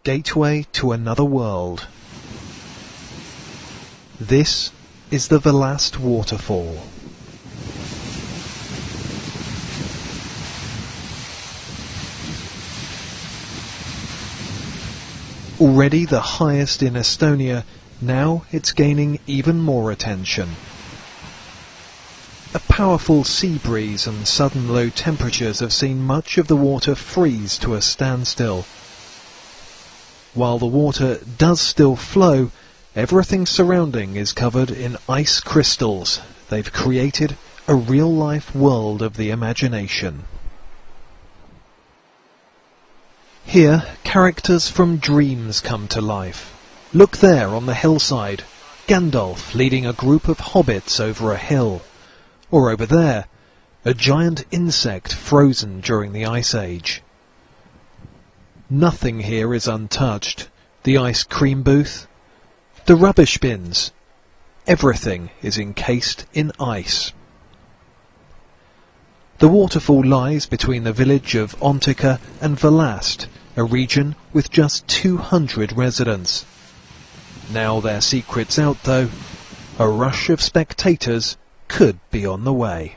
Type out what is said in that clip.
gateway to another world. This is the last waterfall. Already the highest in Estonia, now it's gaining even more attention. A powerful sea breeze and sudden low temperatures have seen much of the water freeze to a standstill. While the water does still flow, everything surrounding is covered in ice crystals. They've created a real-life world of the imagination. Here, characters from dreams come to life. Look there on the hillside, Gandalf leading a group of hobbits over a hill. Or over there, a giant insect frozen during the Ice Age. Nothing here is untouched. The ice cream booth, the rubbish bins, everything is encased in ice. The waterfall lies between the village of Ontika and Velast, a region with just 200 residents. Now their secret's out though, a rush of spectators could be on the way.